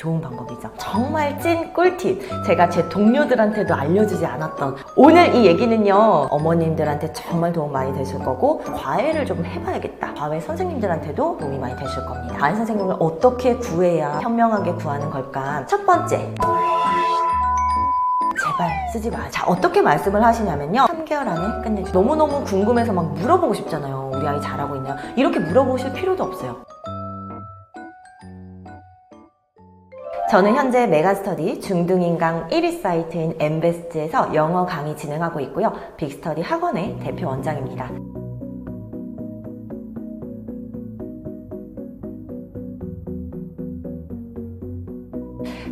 좋은 방법이죠. 정말 찐 꿀팁! 제가 제 동료들한테도 알려주지 않았던 오늘 이 얘기는요, 어머님들한테 정말 도움 많이 되실 거고, 과외를 좀 해봐야겠다. 과외 선생님들한테도 도움이 많이 되실 겁니다. 과외 선생님을 어떻게 구해야 현명하게 구하는 걸까? 첫 번째, 제발 쓰지 마. 자, 어떻게 말씀을 하시냐면요, 3개월 안에 끝내줘. 너무너무 궁금해서 막 물어보고 싶잖아요. 우리 아이 잘하고 있나요? 이렇게 물어보실 필요도 없어요. 저는 현재 메가스터디 중등인강 1위 사이트인 엠베스트에서 영어 강의 진행하고 있고요. 빅스터디 학원의 대표 원장입니다.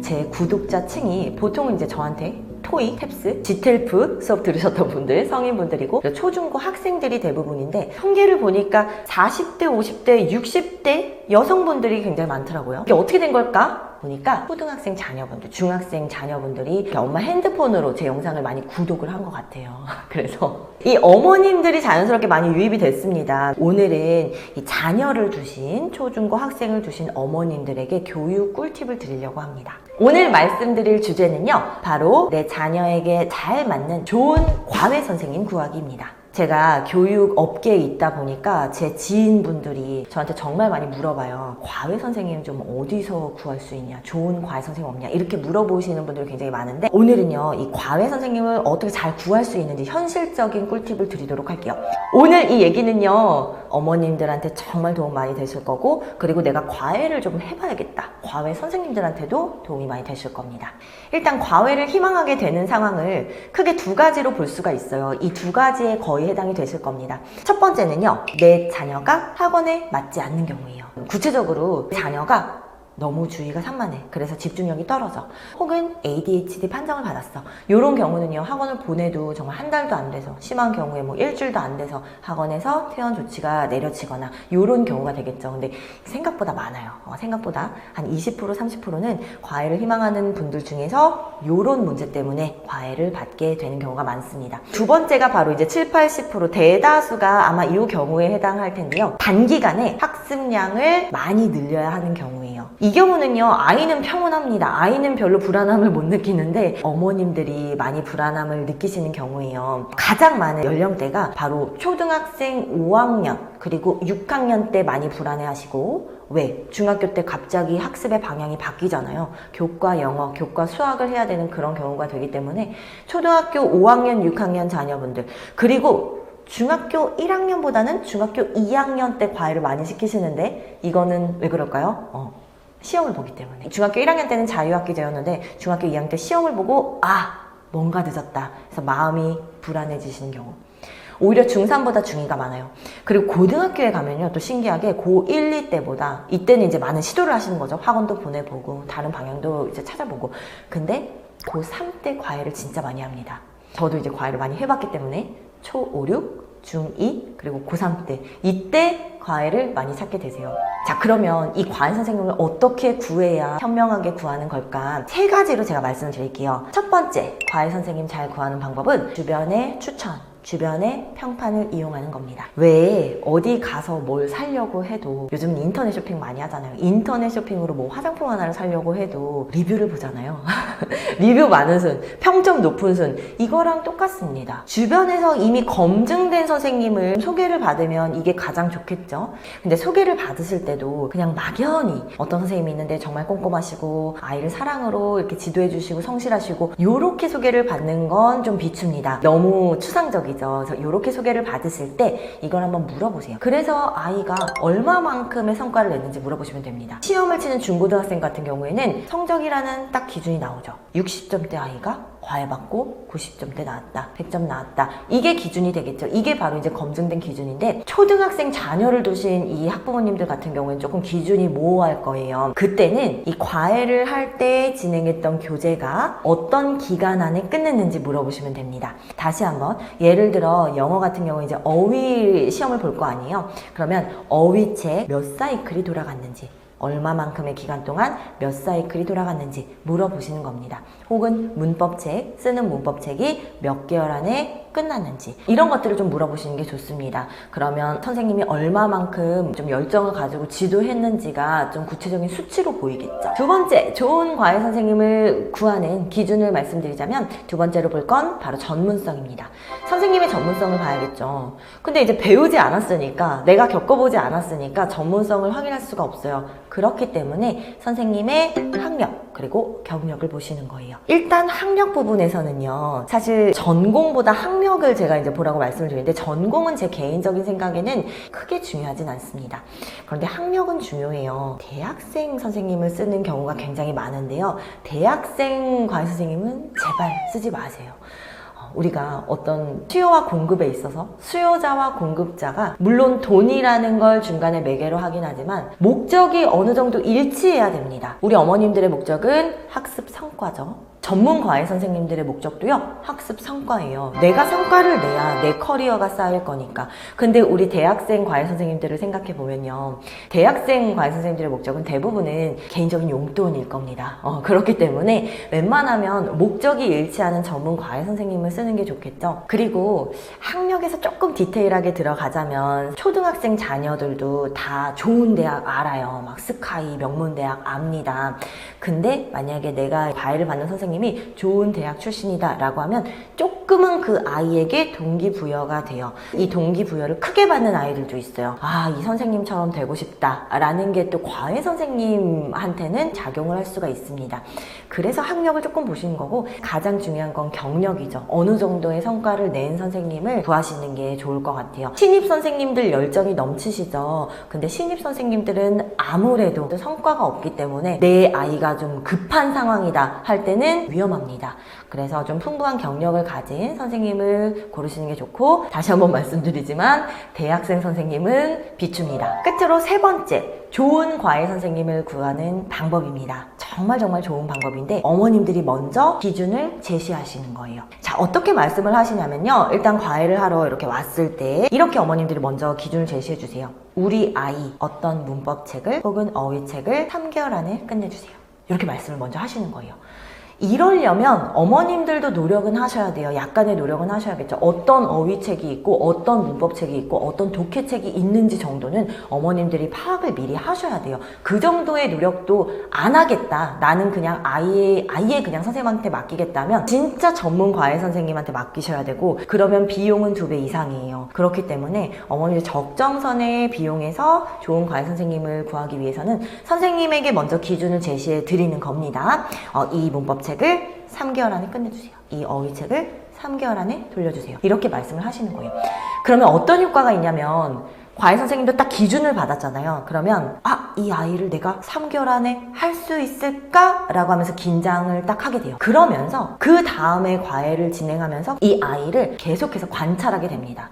제 구독자층이 보통은 이제 저한테 토익, 탭스, 지텔프 수업 들으셨던 분들, 성인분들이고 초중고 학생들이 대부분인데, 통계를 보니까 40대, 50대, 60대 여성분들이 굉장히 많더라고요. 이게 어떻게 된 걸까? 보니까 초등학생 자녀분들, 중학생 자녀분들이 엄마 핸드폰으로 제 영상을 많이 구독을 한 것 같아요. 그래서 이 어머님들이 자연스럽게 많이 유입이 됐습니다. 오늘은 이 자녀를 두신, 초중고 학생을 두신 어머님들에게 교육 꿀팁을 드리려고 합니다. 오늘 말씀드릴 주제는요, 바로 내 자녀에게 잘 맞는 좋은 과외 선생님 구하기입니다. 제가 교육 업계에 있다 보니까 제 지인분들이 저한테 정말 많이 물어봐요. 과외 선생님 좀 어디서 구할 수 있냐? 좋은 과외 선생님 없냐? 이렇게 물어보시는 분들이 굉장히 많은데, 오늘은요, 이 과외 선생님을 어떻게 잘 구할 수 있는지 현실적인 꿀팁을 드리도록 할게요. 오늘 이 얘기는요, 어머님들한테 정말 도움 많이 되실 거고, 그리고 내가 과외를 좀 해봐야겠다. 과외 선생님들한테도 도움이 많이 되실 겁니다. 일단 과외를 희망하게 되는 상황을 크게 두 가지로 볼 수가 있어요. 이 두 가지에 거의 해당이 되실 겁니다. 첫 번째는요, 내 자녀가 학원에 맞지 않는 경우예요. 구체적으로 자녀가 너무 주의가 산만해. 그래서 집중력이 떨어져. 혹은 ADHD 판정을 받았어. 이런 경우는요, 학원을 보내도 정말 한 달도 안 돼서, 심한 경우에 뭐 일주일도 안 돼서 학원에서 퇴원 조치가 내려지거나 이런 경우가 되겠죠. 근데 생각보다 많아요. 생각보다 한 20%, 30%는 과외를 희망하는 분들 중에서 이런 문제 때문에 과외를 받게 되는 경우가 많습니다. 두 번째가 바로 이제 7, 80% 대다수가 아마 이 경우에 해당할 텐데요. 단기간에 학습량을 많이 늘려야 하는 경우예요. 이 경우는요, 아이는 평온합니다. 아이는 별로 불안함을 못 느끼는데 어머님들이 많이 불안함을 느끼시는 경우예요. 가장 많은 연령대가 바로 초등학생 5학년 그리고 6학년 때 많이 불안해하시고, 왜? 중학교 때 갑자기 학습의 방향이 바뀌잖아요. 교과 영어, 교과 수학을 해야 되는 그런 경우가 되기 때문에 초등학교 5학년, 6학년 자녀분들, 그리고 중학교 1학년보다는 중학교 2학년 때 과외를 많이 시키시는데, 이거는 왜 그럴까요? 시험을 보기 때문에. 중학교 1학년 때는 자유학기제였는데 중학교 2학년 때 시험을 보고 뭔가 늦었다. 그래서 마음이 불안해지시는 경우. 오히려 중3보다 중2가 많아요. 그리고 고등학교에 가면요, 또 신기하게 고1, 2 때보다, 이때는 이제 많은 시도를 하시는 거죠. 학원도 보내보고 다른 방향도 이제 찾아보고. 근데 고3 때 과외를 진짜 많이 합니다. 저도 이제 과외를 많이 해봤기 때문에 초 5, 6, 중2 그리고 고3 때, 이때 과외를 많이 찾게 되세요. 자, 그러면 이 과외 선생님을 어떻게 구해야 현명하게 구하는 걸까? 세 가지로 제가 말씀을 드릴게요. 첫 번째, 과외 선생님 잘 구하는 방법은 주변의 추천, 주변의 평판을 이용하는 겁니다. 왜 어디 가서 뭘 사려고 해도, 요즘 인터넷 쇼핑 많이 하잖아요. 인터넷 쇼핑으로 뭐 화장품 하나를 사려고 해도 리뷰를 보잖아요. 리뷰 많은 순, 평점 높은 순, 이거랑 똑같습니다. 주변에서 이미 검증된 선생님을 소개를 받으면 이게 가장 좋겠죠. 근데 소개를 받으실 때도 그냥 막연히 어떤 선생님이 있는데 정말 꼼꼼하시고 아이를 사랑으로 이렇게 지도해 주시고 성실하시고, 요렇게 소개를 받는 건 좀 비춥니다. 너무 추상적이죠. 그래서 이렇게 소개를 받으실 때 이걸 한번 물어보세요. 그래서 아이가 얼마만큼의 성과를 냈는지 물어보시면 됩니다. 시험을 치는 중고등학생 같은 경우에는 성적이라는 딱 기준이 나오죠. 60점대 아이가 과외받고 90점대 나왔다, 100점 나왔다, 이게 기준이 되겠죠. 이게 바로 이제 검증된 기준인데, 초등학생 자녀를 두신 이 학부모님들 같은 경우에는 조금 기준이 모호할 거예요. 그때는 이 과외를 할 때 진행했던 교재가 어떤 기간 안에 끝냈는지 물어보시면 됩니다. 다시 한번, 예를 들어 영어 같은 경우 이제 어휘 시험을 볼 거 아니에요. 그러면 어휘책 몇 사이클이 돌아갔는지, 얼마만큼의 기간 동안 몇 사이클이 돌아갔는지 물어보시는 겁니다. 혹은 문법책, 쓰는 문법책이 몇 개월 안에 끝났는지 이런 것들을 좀 물어보시는 게 좋습니다. 그러면 선생님이 얼마만큼 좀 열정을 가지고 지도했는지가 좀 구체적인 수치로 보이겠죠. 두 번째, 좋은 과외 선생님을 구하는 기준을 말씀드리자면 두 번째로 볼 건 바로 전문성입니다. 선생님의 전문성을 봐야겠죠. 근데 이제 배우지 않았으니까, 내가 겪어보지 않았으니까 전문성을 확인할 수가 없어요. 그렇기 때문에 선생님의 학력 그리고 경력을 보시는 거예요. 일단 학력 부분에서는요, 사실 전공보다 학력을 제가 이제 보라고 말씀을 드리는데, 전공은 제 개인적인 생각에는 크게 중요하진 않습니다. 그런데 학력은 중요해요. 대학생 선생님을 쓰는 경우가 굉장히 많은데요, 대학생 과외 선생님은 제발 쓰지 마세요. 우리가 어떤 수요와 공급에 있어서 수요자와 공급자가 물론 돈이라는 걸 중간에 매개로 하긴 하지만 목적이 어느 정도 일치해야 됩니다. 우리 어머님들의 목적은 학습 성과죠. 전문 과외 선생님들의 목적도요, 학습 성과예요. 내가 성과를 내야 내 커리어가 쌓일 거니까. 근데 우리 대학생 과외 선생님들을 생각해 보면요, 대학생 과외 선생님들의 목적은 대부분은 개인적인 용돈일 겁니다. 그렇기 때문에 웬만하면 목적이 일치하는 전문 과외 선생님을 쓰는 게 좋겠죠. 그리고 학력에서 조금 디테일하게 들어가자면 초등학생 자녀들도 다 좋은 대학 알아요. 막 스카이, 명문대학 압니다. 근데 만약에 내가 과외를 받는 선생님이 좋은 대학 출신이다 라고 하면 조금은 그 아이에게 동기부여가 돼요. 이 동기부여를 크게 받는 아이들도 있어요. 아, 이 선생님처럼 되고 싶다 라는 게 또 과외 선생님한테는 작용을 할 수가 있습니다. 그래서 학력을 조금 보시는 거고, 가장 중요한 건 경력이죠. 어느 정도의 성과를 낸 선생님을 구하시는 게 좋을 것 같아요. 신입 선생님들 열정이 넘치시죠. 근데 신입 선생님들은 아무래도 성과가 없기 때문에 내 아이가 좀 급한 상황이다 할 때는 위험합니다. 그래서 좀 풍부한 경력을 가진 선생님을 고르시는 게 좋고, 다시 한번 말씀드리지만 대학생 선생님은 비춥니다. 끝으로 세 번째, 좋은 과외 선생님을 구하는 방법입니다. 정말 좋은 방법인데, 어머님들이 먼저 기준을 제시하시는 거예요. 자, 어떻게 말씀을 하시냐면요, 일단 과외를 하러 이렇게 왔을 때 이렇게 어머님들이 먼저 기준을 제시해 주세요. 우리 아이 어떤 문법책을 혹은 어휘책을 3개월 안에 끝내주세요. 이렇게 말씀을 먼저 하시는 거예요. 이러려면 어머님들도 노력은 하셔야 돼요. 약간의 노력은 하셔야겠죠. 어떤 어휘책이 있고 어떤 문법책이 있고 어떤 독해책이 있는지 정도는 어머님들이 파악을 미리 하셔야 돼요. 그 정도의 노력도 안 하겠다, 나는 그냥 아예 그냥 선생님한테 맡기겠다면 진짜 전문 과외 선생님한테 맡기셔야 되고, 그러면 비용은 2배 이상이에요. 그렇기 때문에 어머니들 적정선의 비용에서 좋은 과외 선생님을 구하기 위해서는 선생님에게 먼저 기준을 제시해 드리는 겁니다. 이 문법 책을 3개월 안에 끝내주세요. 이 어휘책을 3개월 안에 돌려주세요. 이렇게 말씀을 하시는 거예요. 그러면 어떤 효과가 있냐면, 과외 선생님도 딱 기준을 받았잖아요. 그러면 이 아이를 내가 3개월 안에 할 수 있을까? 라고 하면서 긴장을 딱 하게 돼요. 그러면서 그 다음에 과외를 진행하면서 이 아이를 계속해서 관찰하게 됩니다.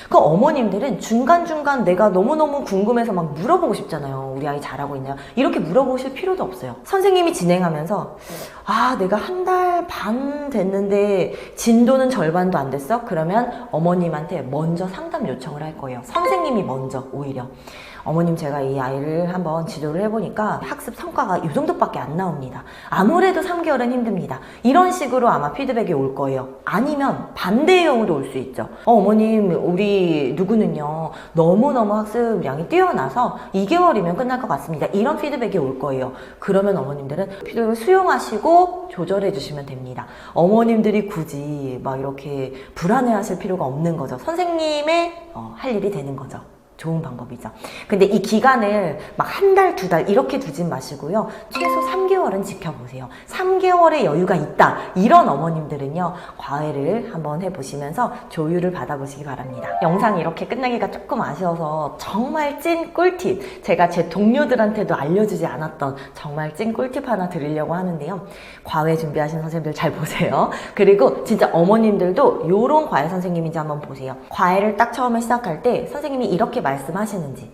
그 어머님들은 중간중간 내가 너무너무 궁금해서 막 물어보고 싶잖아요. 우리 아이 잘하고 있나요? 이렇게 물어보실 필요도 없어요. 선생님이 진행하면서 내가 1달 반 됐는데 진도는 절반도 안 됐어? 그러면 어머님한테 먼저 상담 요청을 할 거예요. 선생님이 먼저, 오히려. 어머님, 제가 이 아이를 한번 지도를 해보니까 학습 성과가 이 정도밖에 안 나옵니다. 아무래도 3개월은 힘듭니다. 이런 식으로 아마 피드백이 올 거예요. 아니면 반대의 경우도 올 수 있죠. 어머님, 우리 누구는요, 너무너무 학습량이 뛰어나서 2개월이면 끝날 것 같습니다. 이런 피드백이 올 거예요. 그러면 어머님들은 피드백을 수용하시고 조절해 주시면 됩니다. 어머님들이 굳이 막 이렇게 불안해 하실 필요가 없는 거죠. 선생님의 할 일이 되는 거죠. 좋은 방법이죠. 근데 이 기간을 막 1달, 2달 이렇게 두진 마시고요. 최소 3개월은 지켜보세요. 3개월의 여유가 있다, 이런 어머님들은요, 과외를 한번 해보시면서 조율을 받아보시기 바랍니다. 영상이 이렇게 끝나기가 조금 아쉬워서 정말 찐 꿀팁, 제가 제 동료들한테도 알려주지 않았던 정말 찐 꿀팁 하나 드리려고 하는데요. 과외 준비하시는 선생님들 잘 보세요. 그리고 진짜 어머님들도 요런 과외 선생님인지 한번 보세요. 과외를 딱 처음에 시작할 때 선생님이 이렇게 말씀하시는지,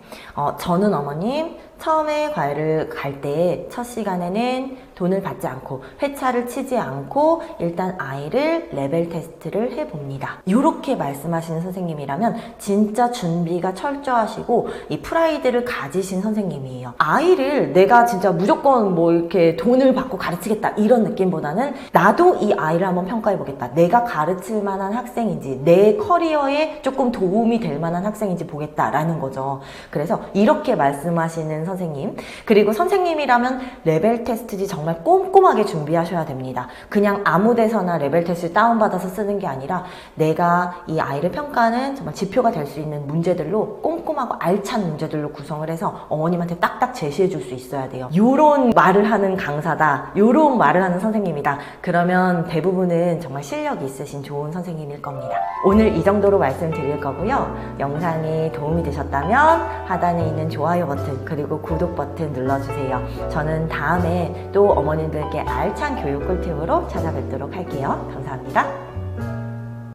저는 어머님 처음에 과외를 갈 때 첫 시간에는 돈을 받지 않고 회차를 치지 않고 일단 아이를 레벨 테스트를 해봅니다. 이렇게 말씀하시는 선생님이라면 진짜 준비가 철저하시고 이 프라이드를 가지신 선생님이에요. 아이를 내가 진짜 무조건 뭐 이렇게 돈을 받고 가르치겠다 이런 느낌보다는 나도 이 아이를 한번 평가해보겠다. 내가 가르칠 만한 학생인지 내 커리어에 조금 도움이 될 만한 학생인지 보겠다라는 거죠. 그래서 이렇게 말씀하시는 선생님, 그리고 선생님이라면 레벨 테스트지 정말 꼼꼼하게 준비하셔야 됩니다. 그냥 아무 데서나 레벨 테스트 다운받아서 쓰는 게 아니라 내가 이 아이를 평가하는 정말 지표가 될 수 있는 문제들로 꼼꼼하고 알찬 문제들로 구성을 해서 어머님한테 딱딱 제시해 줄 수 있어야 돼요. 요런 말을 하는 강사다, 요런 말을 하는 선생님이다, 그러면 대부분은 정말 실력이 있으신 좋은 선생님일 겁니다. 오늘 이 정도로 말씀드릴 거고요. 영상이 도움이 되셨다면 하단에 있는 좋아요 버튼 그리고 구독 버튼 눌러주세요. 저는 다음에 또 어머님들께 알찬 교육 꿀팁으로 찾아뵙도록 할게요. 감사합니다.